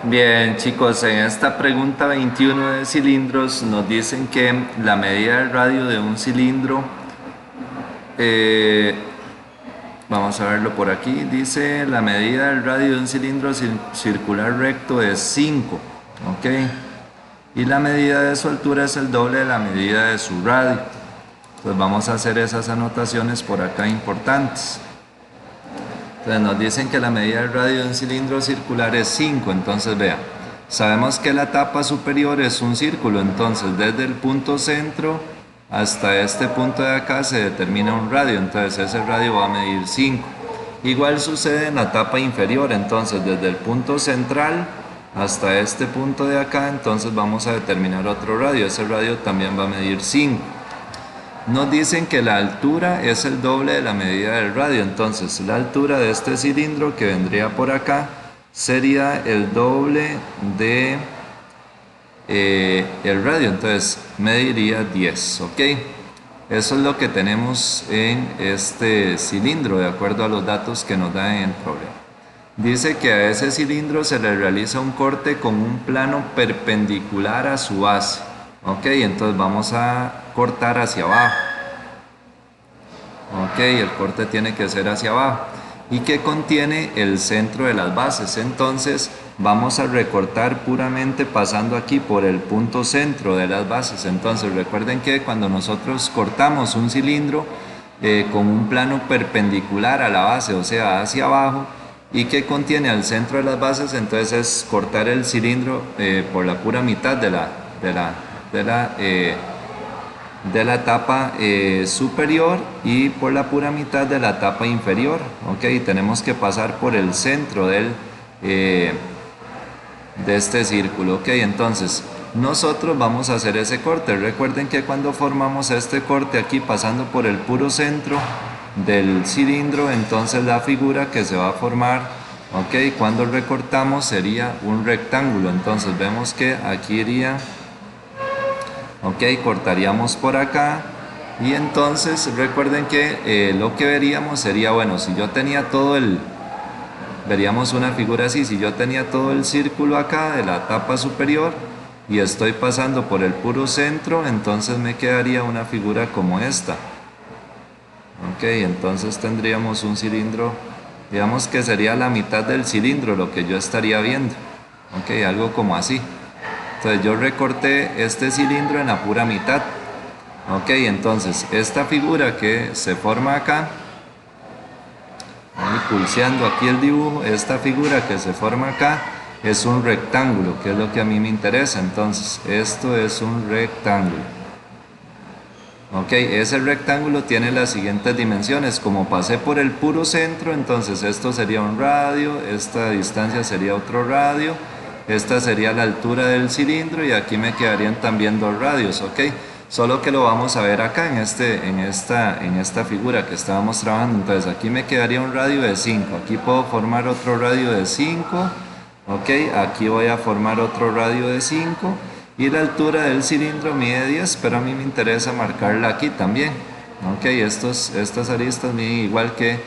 Bien, chicos, en esta pregunta 21 de cilindros nos dicen que la medida del radio de un cilindro, eh, vamos a verlo por aquí, dice la medida del radio de un cilindro circular recto es 5, ¿ok? Y la medida de su altura es el doble de la medida de su radio. Entonces vamos a hacer esas anotaciones por acá importantes. Entonces nos dicen que la medida del radio de un cilindro circular es 5, entonces vea, sabemos que la tapa superior es un círculo, entonces desde el punto centro hasta este punto de acá se determina un radio, entonces ese radio va a medir 5. Igual sucede en la tapa inferior, entonces desde el punto central hasta este punto de acá, entonces vamos a determinar otro radio, ese radio también va a medir 5. Nos dicen que la altura es el doble de la medida del radio, entonces la altura de este cilindro que vendría por acá sería el doble de el radio, entonces mediría 10, ¿ok? Eso es lo que tenemos en este cilindro de acuerdo a los datos que nos da en el problema. Dice que a ese cilindro se le realiza un corte con un plano perpendicular a su base. Ok, entonces vamos a cortar hacia abajo. Ok, el corte tiene que ser hacia abajo. Y que contiene el centro de las bases. Entonces vamos a recortar puramente pasando aquí por el punto centro de las bases. Entonces recuerden que cuando nosotros cortamos un cilindro con un plano perpendicular a la base, o sea, hacia abajo, y que contiene al centro de las bases, entonces es cortar el cilindro por la pura mitad de la tapa superior y por la pura mitad de la tapa inferior. Ok, tenemos que pasar por el centro de este círculo. Ok, entonces nosotros vamos a hacer ese corte. Recuerden que cuando formamos este corte aquí pasando por el puro centro del cilindro, entonces la figura que se va a formar, ok, cuando recortamos sería un rectángulo. Entonces vemos que aquí iría, ok, cortaríamos por acá y entonces recuerden que lo que veríamos sería, bueno, si yo tenía veríamos una figura así, si yo tenía todo el círculo acá de la tapa superior y estoy pasando por el puro centro, entonces me quedaría una figura como esta. Ok, entonces tendríamos un cilindro, digamos que sería la mitad del cilindro lo que yo estaría viendo. Ok, algo como así. Entonces yo recorté este cilindro en la pura mitad. Ok, entonces esta figura que se forma acá, ahí pulseando aquí el dibujo, esta figura que se forma acá es un rectángulo, que es lo que a mí me interesa. Entonces esto es un rectángulo. Ok, ese rectángulo tiene las siguientes dimensiones. Como pasé por el puro centro, entonces esto sería un radio, esta distancia sería otro radio, esta sería la altura del cilindro y aquí me quedarían también dos radios, ok. Solo que lo vamos a ver acá en esta figura que estábamos trabajando. Entonces aquí me quedaría un radio de 5, aquí puedo formar otro radio de 5, ok, aquí voy a formar otro radio de 5. Y la altura del cilindro mide 10, pero a mí me interesa marcarla aquí también. Ok, estas aristas miden igual que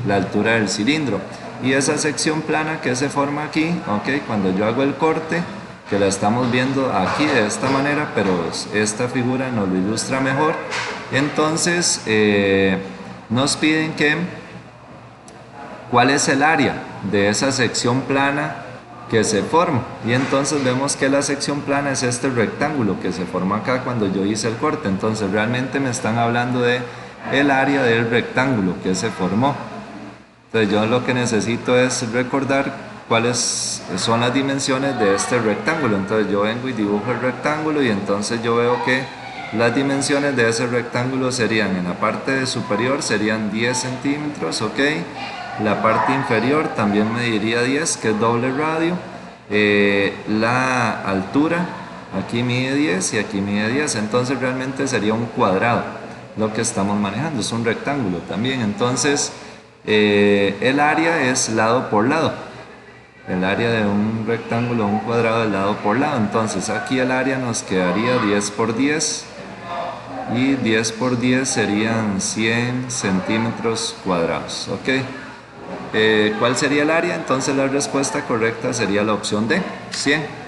la altura del cilindro. Y esa sección plana que se forma aquí, ok, cuando yo hago el corte, que la estamos viendo aquí de esta manera, pero esta figura nos lo ilustra mejor. Entonces, nos piden cuál es el área de esa sección plana que se forma, y entonces vemos que la sección plana es este rectángulo que se forma acá cuando yo hice el corte. Entonces realmente me están hablando de el área del rectángulo que se formó. Entonces yo lo que necesito es recordar cuáles son las dimensiones de este rectángulo. Entonces yo vengo y dibujo el rectángulo y entonces yo veo que las dimensiones de ese rectángulo serían, en la parte superior serían 10 centímetros, ok. La parte inferior también mediría 10, que es doble radio. La altura, aquí mide 10 y aquí mide 10. Entonces realmente sería un cuadrado lo que estamos manejando. Es un rectángulo también. Entonces el área es lado por lado. El área de un rectángulo, un cuadrado es lado por lado. Entonces aquí el área nos quedaría 10 por 10. Y 10 por 10 serían 100 centímetros cuadrados. Ok. ¿Cuál sería el área? Entonces la respuesta correcta sería la opción D, 100.